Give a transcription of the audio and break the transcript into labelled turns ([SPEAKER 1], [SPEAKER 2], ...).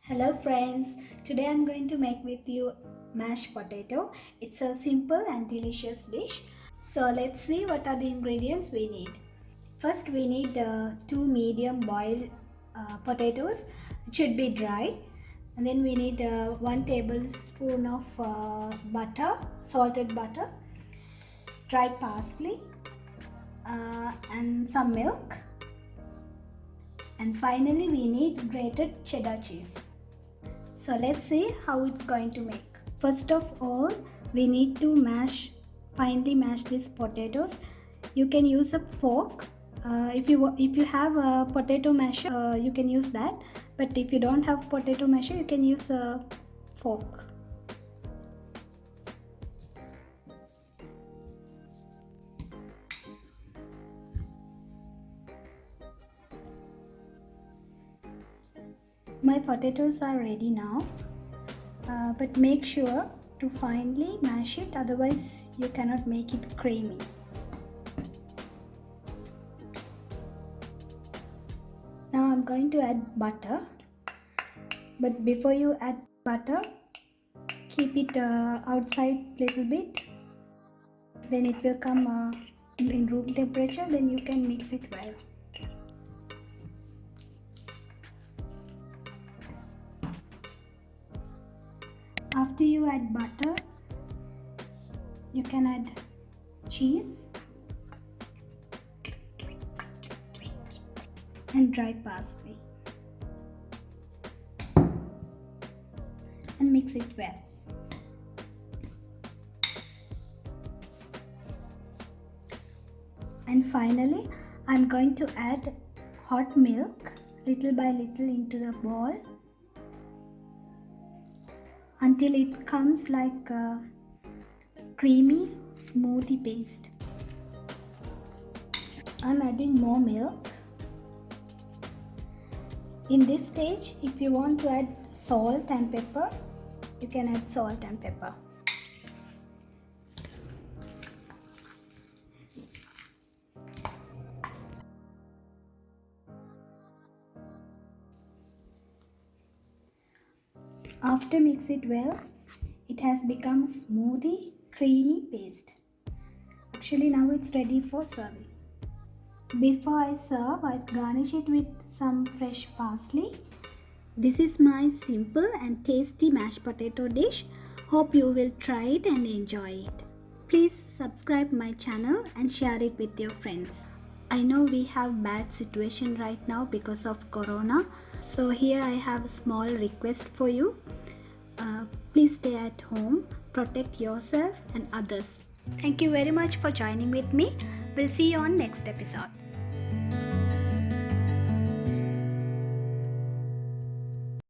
[SPEAKER 1] Hello friends, today I'm going to make with you mashed potato. It's a simple and delicious dish. So let's see what are the ingredients we need. First we need two medium boiled potatoes. It should be dry. And then we need 1 tablespoon of butter, salted butter, dry parsley, and some milk. And finally we need grated cheddar cheese. So let's see how it's going to make. First of all, we need to finely mash these potatoes. You can use a fork. If you have a potato masher, you can use that. But if you don't have potato masher, you can use a fork. My potatoes are ready now. But make sure to finely mash it, otherwise you cannot make it creamy. Now I'm going to add butter, but before you add butter, keep it outside little bit, then it will come in room temperature, then you can mix it well. After you add butter, you can add cheese and dry parsley and mix it well. And finally, I'm going to add hot milk little by little into the bowl until it comes like a creamy smoothie paste. I'm adding more milk. In this stage, if you want to add salt and pepper, you can add salt and pepper. After mix it well, it has become a smoothie, creamy paste. Actually now it's ready for serving. Before I serve, I garnish it with some fresh parsley. This is my simple and tasty mashed potato dish. Hope you will try it and enjoy it. Please subscribe my channel and share it with your friends. I know we have bad situation right now because of corona. So here I have a small request for you. Please stay at home, protect yourself and others. Thank you very much for joining with me. We'll see you on next episode.